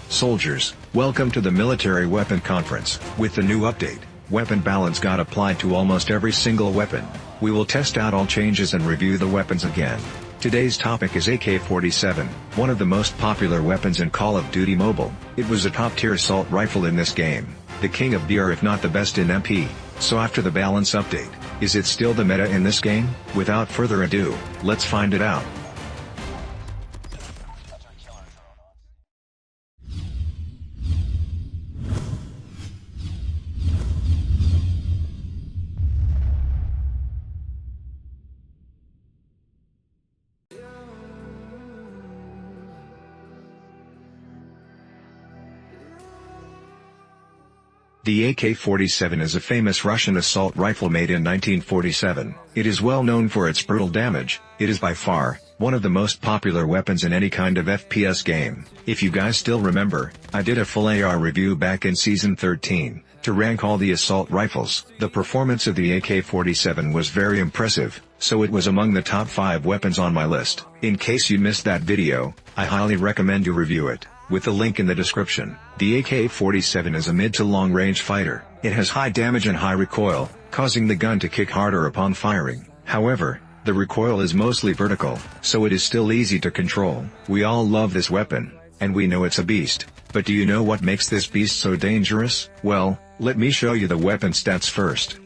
Soldiers, welcome to the Military Weapon Conference. With the new update, weapon balance got applied to almost every single weapon. We will test out all changes and review the weapons again. Today's topic is AK-47, one of the most popular weapons in Call of Duty Mobile. It was a top-tier assault rifle in this game, the king of BR if not the best in MP. So after the balance update, is it still the meta in this game? Without further ado, let's find it out. The AK-47 is a famous Russian assault rifle made in 1947. It is well known for its brutal damage. It is by far one of the most popular weapons in any kind of FPS game. If you guys still remember, I did a full AR review back in Season 13, to rank all the assault rifles. The performance of the AK-47 was very impressive, so it was among the top 5 weapons on my list. In case you missed that video, I highly recommend you review it, with the link in the description. The AK-47 is a mid to long range fighter. It has high damage and high recoil, causing the gun to kick harder upon firing. However, the recoil is mostly vertical, so it is still easy to control. We all love this weapon, and we know it's a beast. But do you know what makes this beast so dangerous? Well, let me show you the weapon stats first.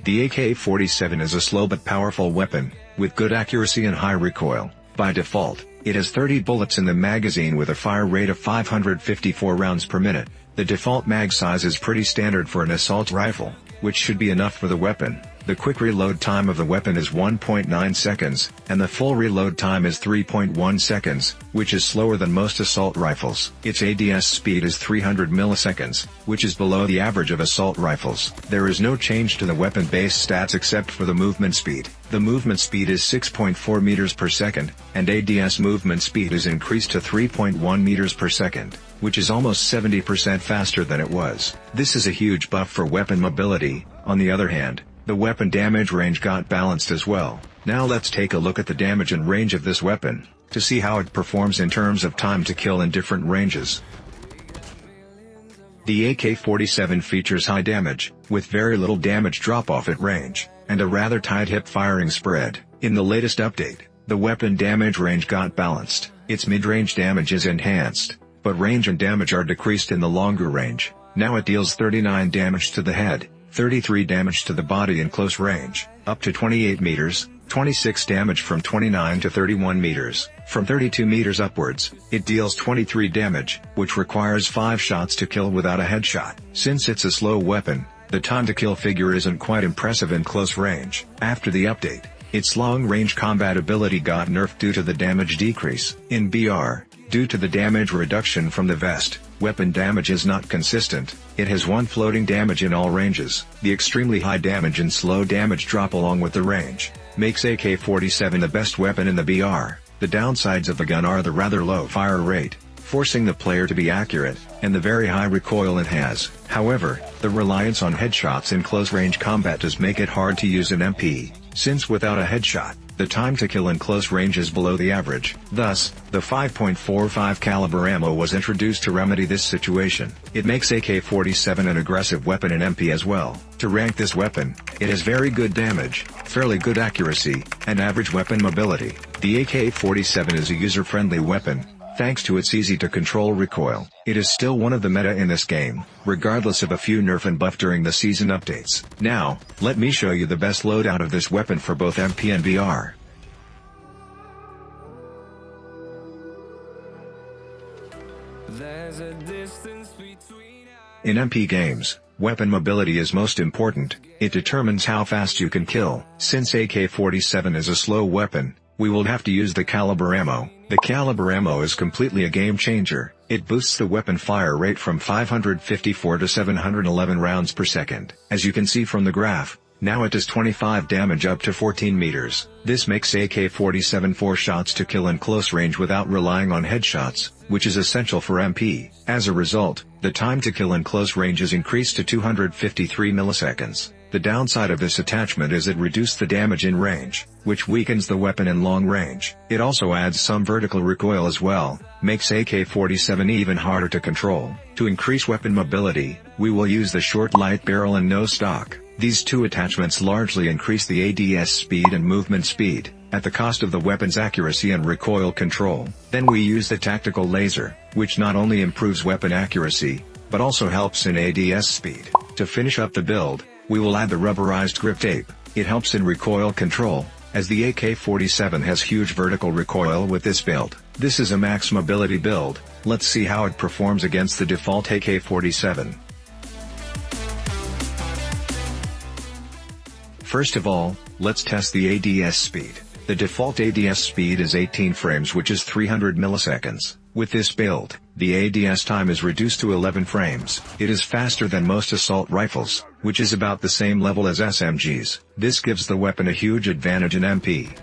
The AK-47 is a slow but powerful weapon, with good accuracy and high recoil. By default, it has 30 bullets in the magazine with a fire rate of 554 rounds per minute. The default mag size is pretty standard for an assault rifle, which should be enough for the weapon. The quick reload time of the weapon is 1.9 seconds, and the full reload time is 3.1 seconds, which is slower than most assault rifles. Its ADS speed is 300 milliseconds, which is below the average of assault rifles. There is no change to the weapon-based stats except for the movement speed. The movement speed is 6.4 meters per second, and ADS movement speed is increased to 3.1 meters per second, which is almost 70% faster than it was. This is a huge buff for weapon mobility. On the other hand, the weapon damage range got balanced as well. Now let's take a look at the damage and range of this weapon, to see how it performs in terms of time to kill in different ranges. The AK-47 features high damage, with very little damage drop-off at range, and a rather tight hip firing spread. In the latest update, the weapon damage range got balanced. Its mid-range damage is enhanced, but range and damage are decreased in the longer range. Now it deals 39 damage to the head, 33 damage to the body in close range, up to 28 meters, 26 damage from 29 to 31 meters, from 32 meters upwards. It deals 23 damage, which requires 5 shots to kill without a headshot. Since it's a slow weapon, the time to kill figure isn't quite impressive in close range. After the update, its long-range combat ability got nerfed due to the damage decrease. In BR, due to the damage reduction from the vest, weapon damage is not consistent. It has one floating damage in all ranges. The extremely high damage and slow damage drop along with the range, makes AK-47 the best weapon in the BR. The downsides of the gun are the rather low fire rate, forcing the player to be accurate, and the very high recoil it has. However, the reliance on headshots in close-range combat does make it hard to use an MP, since without a headshot, the time to kill in close range is below the average. Thus, the 5.45 caliber ammo was introduced to remedy this situation. It makes AK-47 an aggressive weapon in MP as well. To rank this weapon, it has very good damage, fairly good accuracy, and average weapon mobility. The AK-47 is a user-friendly weapon, thanks to its easy-to-control recoil. It is still one of the meta in this game, regardless of a few nerf and buff during the season updates. Now, let me show you the best loadout of this weapon for both MP and BR. In MP games, weapon mobility is most important. It determines how fast you can kill. Since AK-47 is a slow weapon, we will have to use the caliber ammo. The caliber ammo is completely a game changer. It boosts the weapon fire rate from 554 to 711 rounds per second. As you can see from the graph, now it does 25 damage up to 14 meters. This makes AK-47 4 shots to kill in close range without relying on headshots, which is essential for MP. As a result, the time to kill in close range is increased to 253 milliseconds. The downside of this attachment is it reduces the damage in range, which weakens the weapon in long range. It also adds some vertical recoil as well, makes AK-47 even harder to control. To increase weapon mobility, we will use the short light barrel and no stock. These two attachments largely increase the ADS speed and movement speed, at the cost of the weapon's accuracy and recoil control. Then we use the tactical laser, which not only improves weapon accuracy, but also helps in ADS speed. To finish up the build, we will add the rubberized grip tape. It helps in recoil control, as the AK-47 has huge vertical recoil with this build. This is a max mobility build. Let's see how it performs against the default AK-47. First of all, let's test the ADS speed. The default ADS speed is 18 frames, which is 300 milliseconds. With this build, the ADS time is reduced to 11 frames. It is faster than most assault rifles, which is about the same level as SMGs. This gives the weapon a huge advantage in MP.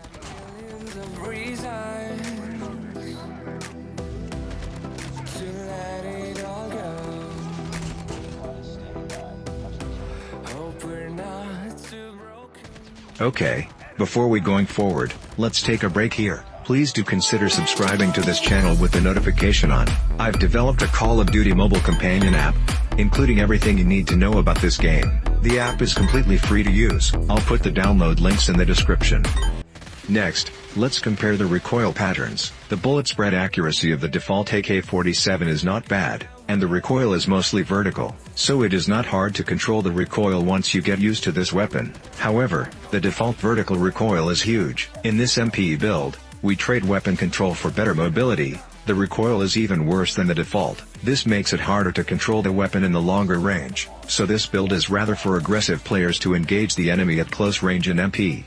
Okay, before we going forward, let's take a break here. Please do consider subscribing to this channel with the notification on. I've developed a Call of Duty mobile companion app, including everything you need to know about this game. The app is completely free to use. I'll put the download links in the description. Next, let's compare the recoil patterns. The bullet spread accuracy of the default AK-47 is not bad, and the recoil is mostly vertical, so it is not hard to control the recoil once you get used to this weapon. However, the default vertical recoil is huge. In this MP build, we trade weapon control for better mobility. The recoil is even worse than the default. This makes it harder to control the weapon in the longer range, so this build is rather for aggressive players to engage the enemy at close range in MP.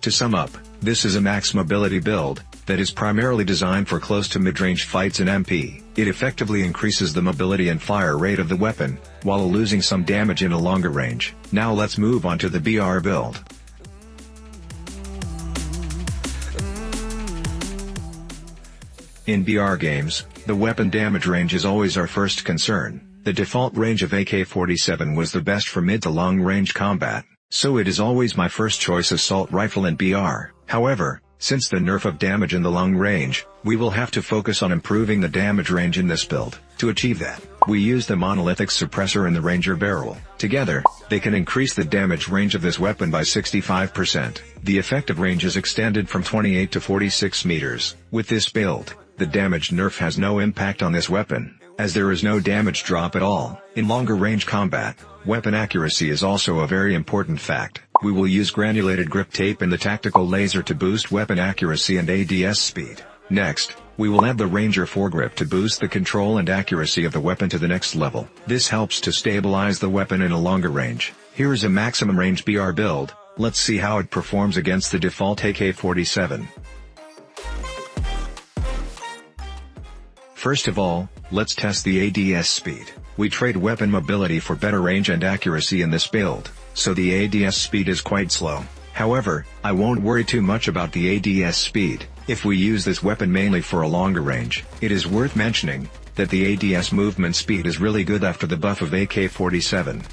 To sum up, this is a max mobility build that is primarily designed for close to mid-range fights in MP. It effectively increases the mobility and fire rate of the weapon, while losing some damage in a longer range. Now let's move on to the BR build. In BR games, the weapon damage range is always our first concern. The default range of AK-47 was the best for mid to long range combat, so it is always my first choice assault rifle in BR. However, since the nerf of damage in the long range, we will have to focus on improving the damage range in this build. To achieve that, we use the monolithic suppressor and the Ranger barrel. Together, they can increase the damage range of this weapon by 65%. The effective range is extended from 28 to 46 meters. With this build, the damage nerf has no impact on this weapon, as there is no damage drop at all. In longer range combat, weapon accuracy is also a very important fact. We will use granulated grip tape and the tactical laser to boost weapon accuracy and ADS speed. Next, we will add the Ranger foregrip to boost the control and accuracy of the weapon to the next level. This helps to stabilize the weapon in a longer range. Here is a maximum range BR build. Let's see how it performs against the default AK-47. First of all, let's test the ADS speed. We trade weapon mobility for better range and accuracy in this build, so the ADS speed is quite slow. However, I won't worry too much about the ADS speed, if we use this weapon mainly for a longer range. It is worth mentioning that the ADS movement speed is really good after the buff of AK-47.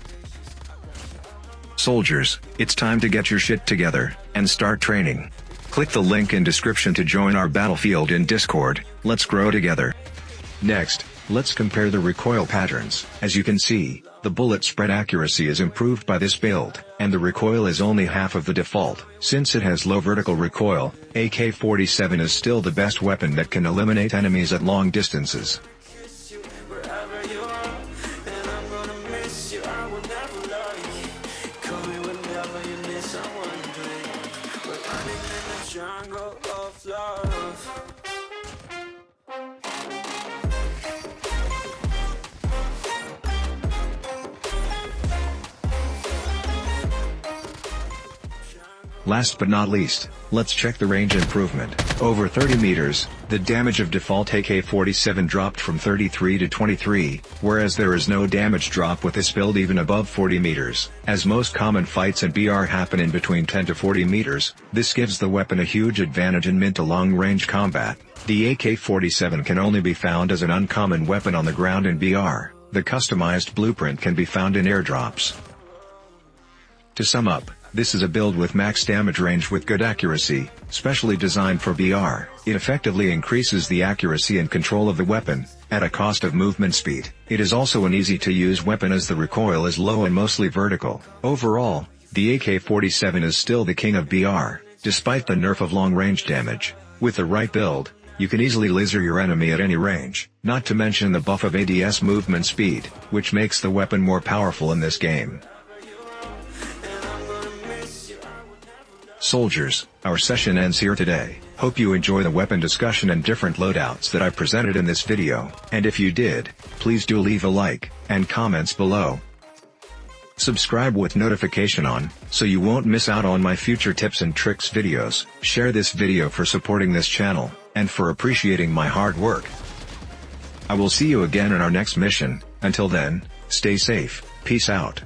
Soldiers, it's time to get your shit together, and start training. Click the link in description to join our battlefield in Discord. Let's grow together. Next, let's compare the recoil patterns. As you can see, the bullet spread accuracy is improved by this build, and the recoil is only half of the default. Since it has low vertical recoil, AK-47 is still the best weapon that can eliminate enemies at long distances. Last but not least, let's check the range improvement. Over 30 meters, the damage of default AK-47 dropped from 33 to 23, whereas there is no damage drop with this build even above 40 meters. As most common fights in BR happen in between 10 to 40 meters, this gives the weapon a huge advantage in mid to long range combat. The AK-47 can only be found as an uncommon weapon on the ground in BR. The customized blueprint can be found in airdrops. To sum up, this is a build with max damage range with good accuracy, specially designed for BR. It effectively increases the accuracy and control of the weapon, at a cost of movement speed. It is also an easy-to-use weapon as the recoil is low and mostly vertical. Overall, the AK-47 is still the king of BR, despite the nerf of long-range damage. With the right build, you can easily laser your enemy at any range, not to mention the buff of ADS movement speed, which makes the weapon more powerful in this game. Soldiers, our session ends here today. Hope you enjoy the weapon discussion and different loadouts that I presented in this video, and if you did, please do leave a like, and comments below. Subscribe with notification on, so you won't miss out on my future tips and tricks videos. Share this video for supporting this channel, and for appreciating my hard work. I will see you again in our next mission. Until then, stay safe, peace out.